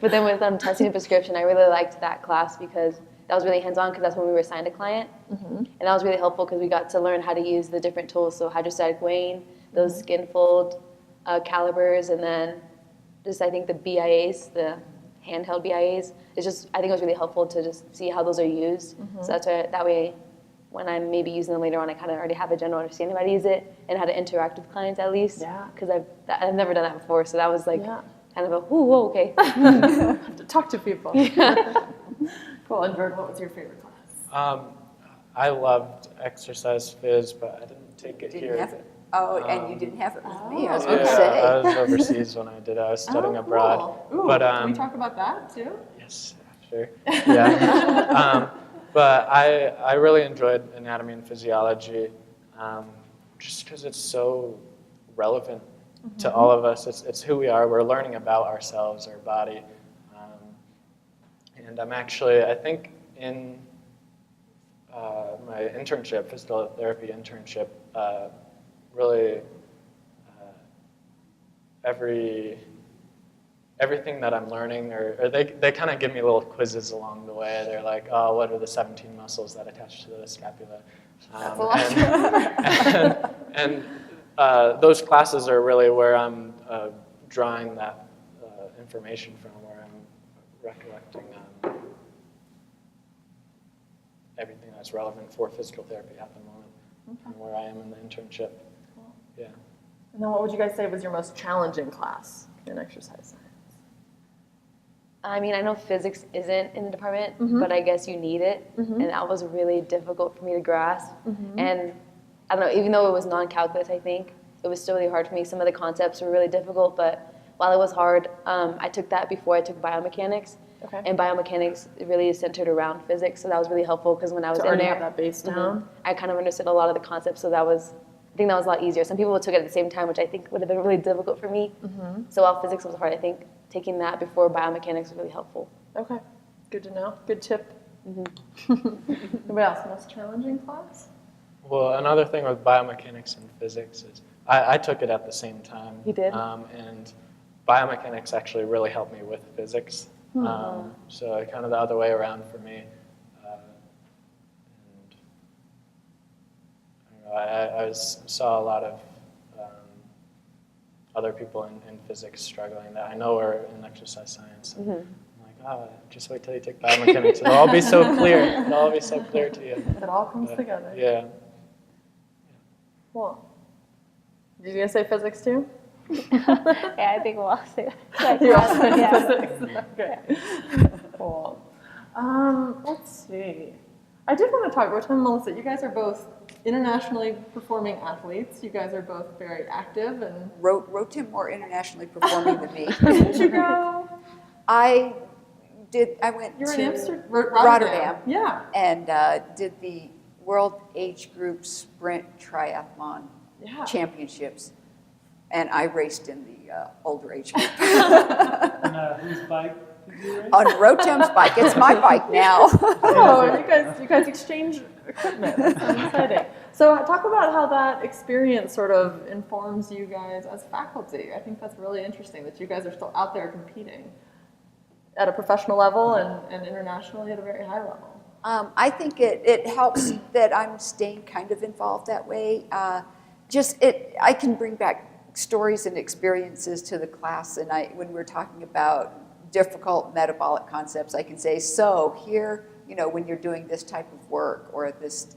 But then with testing a prescription, I really liked that class because that was really hands-on, because that's when we were assigned a client. And that was really helpful because we got to learn how to use the different tools, so hydrostatic weighing, those skin fold calibers, and then just I think the BIAs, the handheld BIAs. It's just, I think it was really helpful to just see how those are used. So that's why, that way, when I'm maybe using them later on, I kind of already have a general understanding of how to use it and how to interact with clients at least. Yeah. Because I've never done that before, so that was like Yeah. kind of a, ooh, whoa, okay. Have to talk to people. Cool. And Verd, what was your favorite class? I loved exercise phys, but I didn't take it Didn't here. have it. Oh, and you didn't have it with me. I was Yeah, going to say. I was overseas when I did it. I was studying abroad. Ooh, But can we talk about that too? yes, sure. Yeah. But I really enjoyed anatomy and physiology, just because it's so relevant to all of us. It's who we are. We're learning about ourselves, our body. And I'm actually, I think in my internship, physical therapy internship, really everything that I'm learning, or they kind of give me little quizzes along the way. They're like, oh, what are the 17 muscles that attach to the scapula? And those classes are really where I'm drawing that information from, where I'm recollecting everything that's relevant for physical therapy at the moment, and where I am in the internship. Cool. Yeah. And then what would you guys say was your most challenging class in exercise science? I mean, I know physics isn't in the department, but I guess you need it, and that was really difficult for me to grasp. And I don't know, even though it was non-calculus, I think, it was still really hard for me. Some of the concepts were really difficult, but while it was hard, I took that before I took biomechanics. Okay. And biomechanics really is centered around physics, so that was really helpful because when I was To in already there, have that base down. I kind of understood a lot of the concepts, so I think that was a lot easier. Some people took it at the same time, which I think would have been really difficult for me. So while physics was hard, I think taking that before biomechanics was really helpful. Okay. Good to know. Good tip. Anybody else? Most challenging class? Well, another thing with biomechanics and physics is I took it at the same time. You did? And biomechanics actually really helped me with physics. So kind of the other way around for me. And I saw a lot of other people in physics struggling that I know are in exercise science. And I'm like, oh, just wait till you take biomechanics. It'll all be so clear. It'll all be so clear to you. It all comes together. Yeah. Cool. Did you guys say physics too? Yeah, I think we'll all say that. You also said Yeah. physics. Okay. Cool. Let's see. I did want to talk, Rachel and Melissa, you guys are both internationally performing athletes. You guys are both very active and Rotem more internationally performing than me. where did you go? I went You're to in Amsterdam? Rotterdam. Yeah. And did the World Age Group Sprint Triathlon Yeah. championships, and I raced in the older age group. And whose bike did you race? On Rotem's bike. It's my bike now. Oh, you guys exchange equipment. That's so exciting. So talk about how that experience sort of informs you guys as faculty. I think that's really interesting that you guys are still out there competing at a professional level and internationally at a very high level. I think it helps that I'm staying kind of involved that way. I can bring back stories and experiences to the class, and when we're talking about difficult metabolic concepts, I can say, so here, when you're doing this type of work or this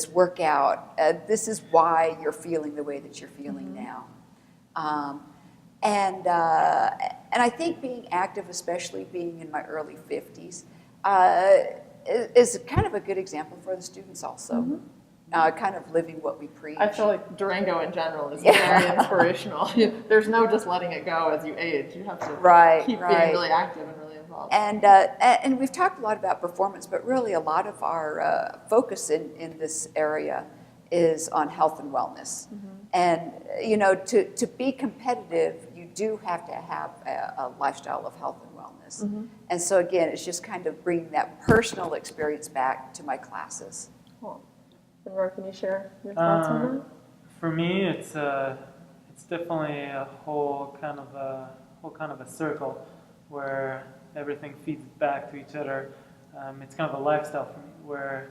workout, this is why you're feeling the way that you're feeling now. And I think being active, especially being in my early 50s, is kind of a good example for the students also. Kind of living what we preach. I feel like Durango in general is very inspirational. There's no just letting it go as you age. You have to keep being really active and really involved. And we've talked a lot about performance, but really a lot of our focus in this area is on health and wellness. And to be competitive, you do have to have a lifestyle of health and wellness. And so again, it's just kind of bringing that personal experience back to my classes. Cool. Senor, can you share your thoughts on that? For me, it's definitely a whole kind of a circle where everything feeds back to each other. It's kind of a lifestyle for me where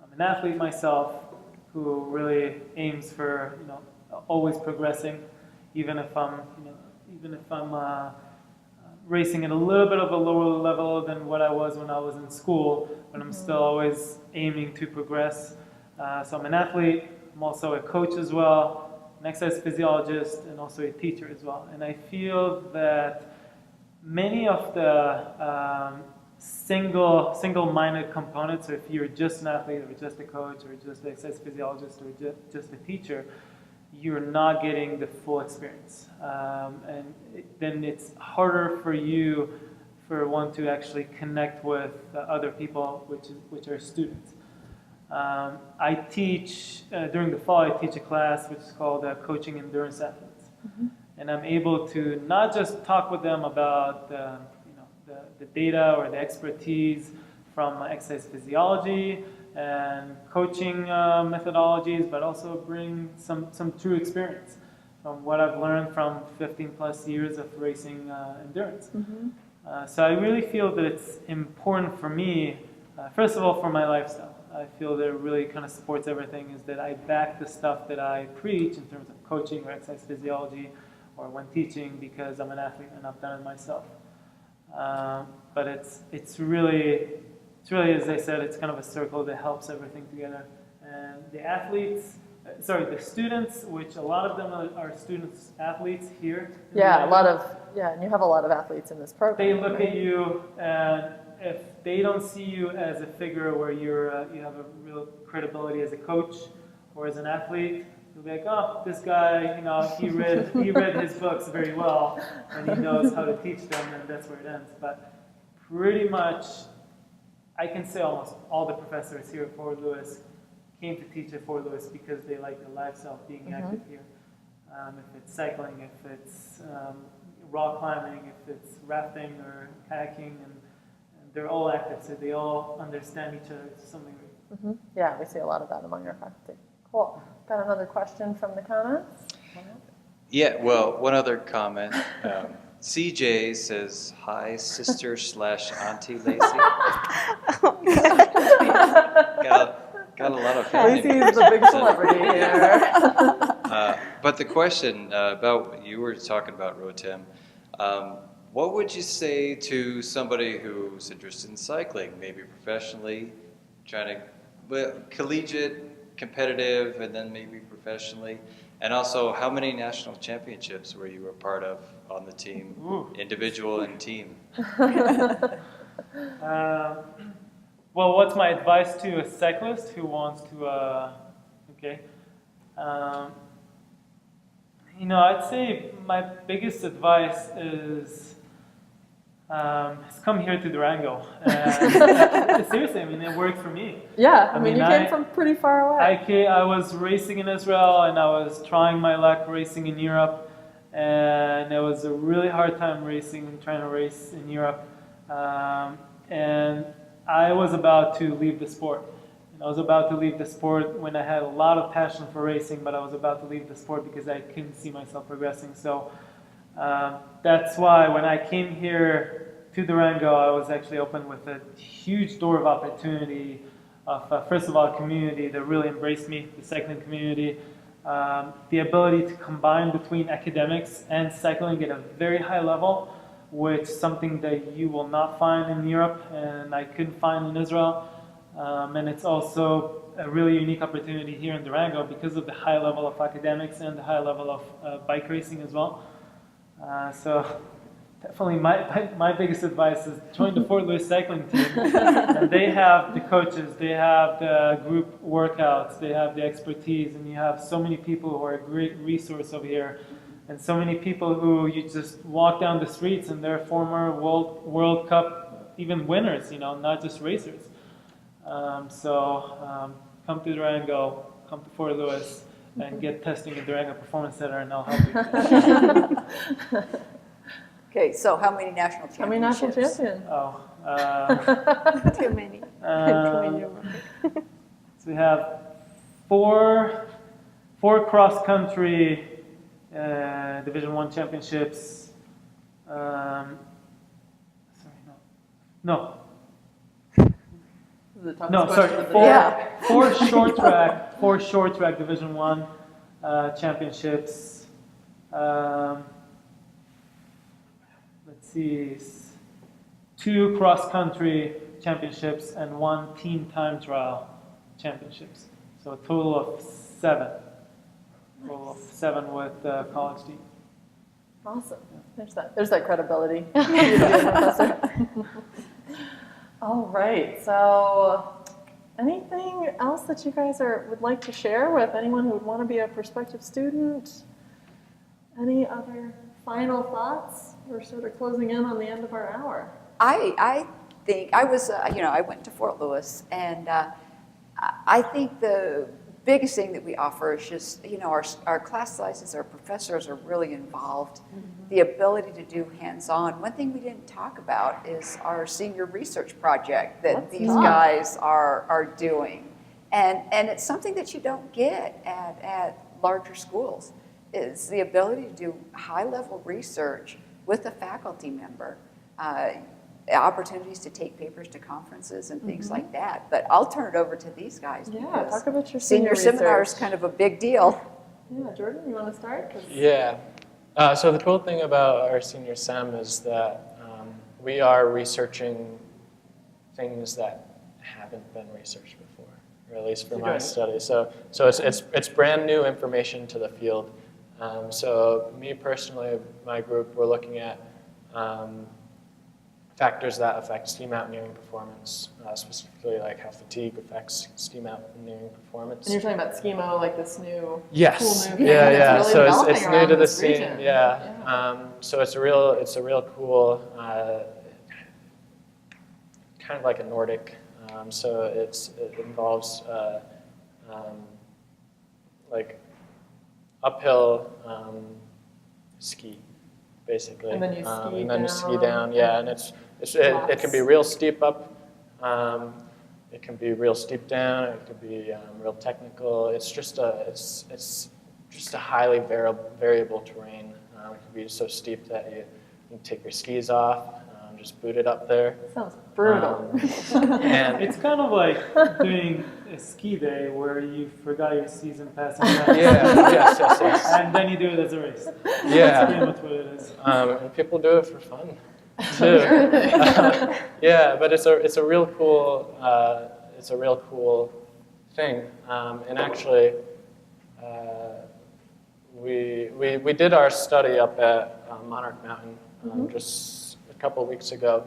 I'm an athlete myself who really aims for always progressing, even if I'm racing at a little bit of a lower level than what I was when I was in school, but I'm still always aiming to progress. So I'm an athlete, I'm also a coach as well, an exercise physiologist, and also a teacher as well. And I feel that many of the single-minded components, or if you're just an athlete or just a coach or just an exercise physiologist or just a teacher, you're not getting the full experience. Then it's harder for one to actually connect with other people, which are students. I teach, during the fall, I teach a class which is called Coaching Endurance Athletes. And I'm able to not just talk with them about the data or the expertise from exercise physiology and coaching methodologies, but also bring some true experience from what I've learned from 15 plus years of racing endurance. So I really feel that it's important for me, first of all, for my lifestyle. I feel that it really kind of supports everything, is that I back the stuff that I preach in terms of coaching or exercise physiology or when teaching, because I'm an athlete and I've done it myself. But it's really, as I said, it's kind of a circle that helps everything together. And the students, which a lot of them are students, athletes here. And you have a lot of athletes in this program. They look at you, and if they don't see you as a figure where you have a real credibility as a coach or as an athlete, they'll be like, oh, this guy, he read his books very well, and he knows how to teach them, and that's where it ends. But pretty much, I can say almost all the professors here at Fort Lewis came to teach at Fort Lewis because they like the lifestyle of being active here. If it's cycling, if it's rock climbing, if it's rafting or kayaking, and they're all active, so they all understand each other to some degree. Yeah, we see a lot of that among our faculty. Cool. Got another question from the comments? Yeah, well, one other comment. CJ says, hi, sister / Auntie Lacey. got a lot of family Lacey's members. the big celebrity here. But the question about what you were talking about, Rotem, what would you say to somebody who's interested in cycling, maybe professionally, collegiate, competitive, and then maybe professionally? And also, how many national championships were you a part of on the team, individual and team? Well, what's my advice to a cyclist who wants to, I'd say my biggest advice is has come here to Durango. And seriously, I mean, it worked for me. Yeah, I mean, you came from pretty far away. I was racing in Israel, and I was trying my luck racing in Europe, and it was a really hard time trying to race in Europe. And I was about to leave the sport. And I was about to leave the sport when I had a lot of passion for racing, but I was about to leave the sport because I couldn't see myself progressing. So that's why when I came here to Durango, I was actually opened with a huge door of opportunity of, first of all, a community that really embraced me, the cycling community, the ability to combine between academics and cycling at a very high level, which is something that you will not find in Europe and I couldn't find in Israel. And it's also a really unique opportunity here in Durango because of the high level of academics and the high level of bike racing as well. So definitely my biggest advice is join the Fort Lewis cycling team. And they have the coaches, they have the group workouts, they have the expertise, and you have so many people who are a great resource over here. And so many people who you just walk down the streets and they're former World Cup even winners, not just racers. So come to Durango, come to Fort Lewis, and get testing at Durango Performance Center, and I'll help you. Okay, so how many national championships? How many national champions? Oh, Too many. So we have four cross-country Division I championships. No, sorry. Four short track Division I championships. Let's see, 2 cross-country championships and 1 team time trial championships. So a total of 7. Total of 7 with the college team. Awesome. There's that credibility. Professor. All right. So, anything else that you guys would like to share with anyone who would want to be a prospective student? Any other final thoughts? We're sort of closing in on the end of our hour. I think I was, I went to Fort Lewis, and I think the biggest thing that we offer is just, our class sizes, our professors are really involved. Mm-hmm. The ability to do hands-on. One thing we didn't talk about is our senior research project that these guys are doing. And it's something that you don't get at larger schools, is the ability to do high-level research with a faculty member. Opportunities to take papers to conferences and things like that. But I'll turn it over to these guys. Yeah, talk about your senior seminar is kind of a big deal. Yeah, Jordan, you want to start? Yeah. So the cool thing about our senior sem is that we are researching things that haven't been researched before, or at least for my study. So it's brand new information to the field. So me personally, my group, we're looking at factors that affect ski mountaineering performance, specifically like how fatigue affects ski mountaineering performance. And you're talking about skimo, like this new cool new thing yeah. that's really So it's new to the scene. Region. Yeah. So it's a real cool kind of like a Nordic. So it involves like uphill ski, basically. And then you ski down. And then you ski down, yeah. And it can be real steep up. It can be real steep down. It could be real technical. It's just a highly variable terrain. It can be so steep that you can take your skis off, just boot it up there. Sounds brutal. And it's kind of like doing a ski day where you forgot your season passing. Yes. And then you do it as a race. Yeah. That's pretty much what it is. And people do it for fun too. Yeah, but it's a real cool thing. And actually, we did our study up at Monarch Mountain just a couple of weeks ago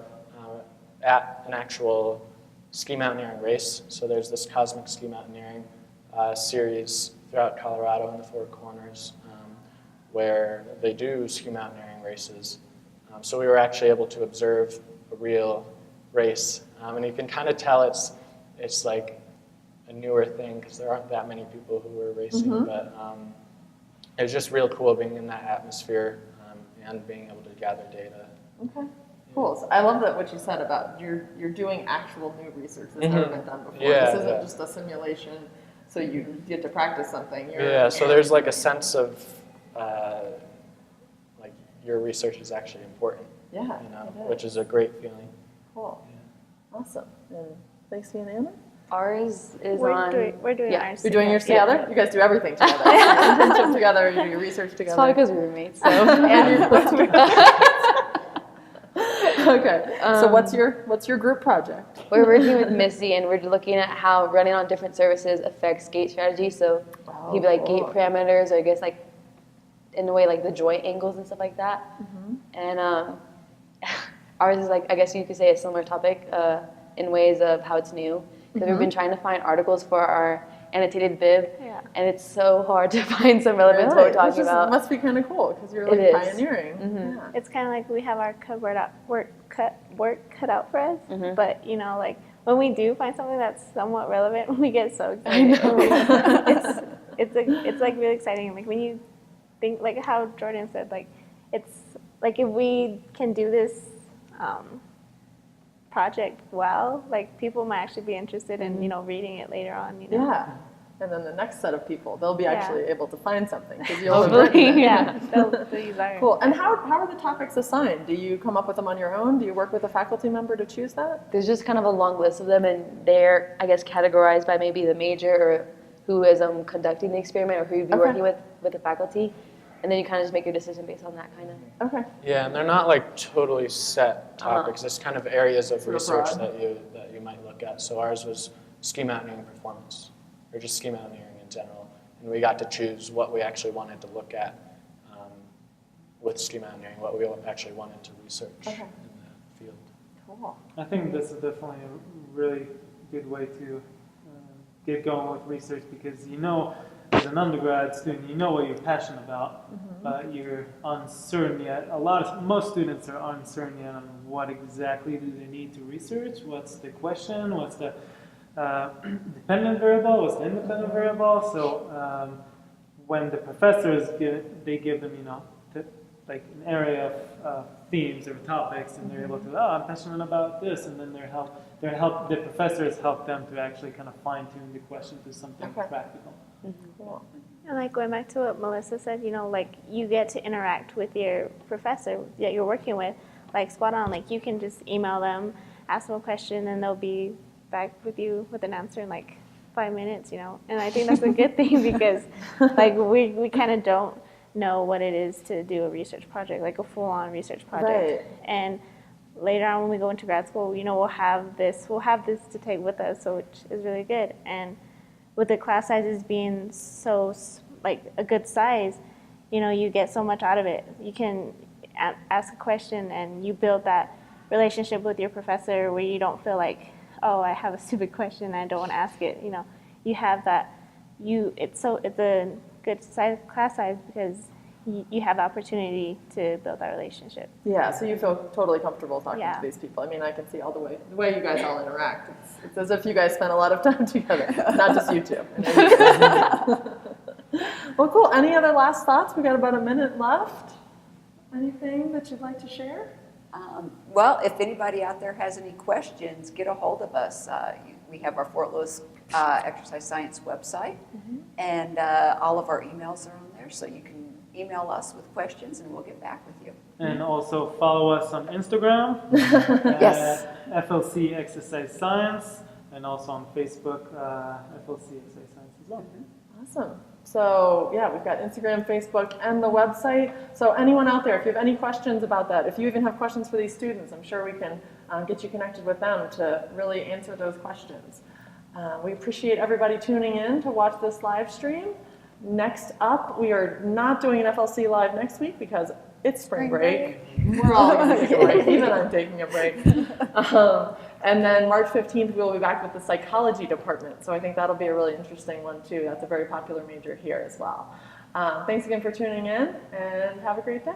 at an actual ski mountaineering race. So there's this Cosmic Ski Mountaineering series throughout Colorado in the Four Corners where they do ski mountaineering races. So we were actually able to observe a real race. And you can kind of tell it's like a newer thing because there aren't that many people who were racing, but it was just real cool being in that atmosphere and being able to gather data. Okay. Cool. So I love that what you said about you're doing actual new research that's never been done before. Yeah, This isn't yeah. just a simulation, so you get to practice something. Yeah, so there's like a sense of like your research is actually important, Yeah, you know, it is. which is a great feeling. Cool. Awesome. And Lacey and Anna? Ours is We're on. doing yeah. ours You're doing yours together. together? You guys do everything together. You do your internship together, you do your research It's together. probably because we're roommates. So And you live together. Okay. So what's your group project? we're working with Missy, and we're looking at how running on different services affects gate strategy. So Oh, maybe like cool. gate parameters, or I guess like in a way like the joint angles and stuff like that. And ours is like, I guess you could say, a similar topic in ways of how it's new. Because we've been trying to find articles for our annotated bib, Yeah. and it's so hard to find some relevance to what we're talking Which about. must be kind of cool because you're It like is. pioneering. Yeah. It's kind of like we have our work cut out for us, but you know, like when we do find something that's somewhat relevant, we get so excited. It's like really exciting. Like when you think, like how Jordan said, like it's like if we can do this project well, like people might actually be interested in reading it later on. You know? Yeah. And then the next set of people, they'll be Yeah. actually able to find something because you'll have written Hopefully, it. Yeah, they'll use ours. Cool. And how are the topics assigned? Do you come up with them on your own? Do you work with a faculty member to choose that? There's just kind of a long list of them, and they're, I guess, categorized by maybe the major or who is conducting the experiment or who you'd be Okay. working with the faculty. And then you kind of just make your decision based on that kind of. Okay. Yeah, and they're not like totally set topics. It's kind of areas of Sort of research broad. that you might look at. So ours was ski mountaineering performance, or just ski mountaineering in general. And we got to choose what we actually wanted to look at with ski mountaineering, what we actually wanted to research Okay. in the field. Cool. I think this is definitely a really good way to get going with research because as an undergrad student, you know what you're passionate about, but you're uncertain yet. Most students are uncertain yet on what exactly do they need to research, what's the question, what's the dependent variable, what's the independent variable. So when the professors give them, like an area of themes or topics, and they're able to, I'm passionate about this, and then the professors help them to actually kind of fine tune the question to something Okay. practical. Cool. And like going back to what Melissa said, like you get to interact with your professor that you're working with, like spot on. Like you can just email them, ask them a question, and they'll be back with you with an answer in like 5 minutes, And I think that's a good thing because like we kind of don't know what it is to do a research project, like a full-on research project. Right. And later on when we go into grad school, we'll have this to take with us, so which is really good. And with the class sizes being so like a good size, you get so much out of it. You can ask a question and you build that relationship with your professor where you don't feel like, oh, I have a stupid question and I don't want to ask it. You have that. It's a good class size because you have the opportunity to build that relationship. Yeah, so you feel totally comfortable talking Yeah. to these people. I mean, I can see all the way you guys all interact. It's as if you guys spend a lot of time together, not just you two. Well, cool. Any other last thoughts? We got about a minute left. Anything that you'd like to share? Well, if anybody out there has any questions, get a hold of us. We have our Fort Lewis Exercise Science website, and all of our emails are on there, so you can email us with questions, and we'll get back with you. And also follow us on Instagram Yes. at FLC Exercise Science, and also on Facebook, FLC Exercise Science as well. Awesome. So yeah, we've got Instagram, Facebook, and the website. So anyone out there, if you have any questions about that, if you even have questions for these students, I'm sure we can get you connected with them to really answer those questions. We appreciate everybody tuning in to watch this live stream. Next up, we are not doing an FLC Live next week because it's spring break. We're all going to take a break. Even I'm taking a break. And then March 15th, we'll be back with the psychology department. So I think that'll be a really interesting one too. That's a very popular major here as well. Thanks again for tuning in and have a great day.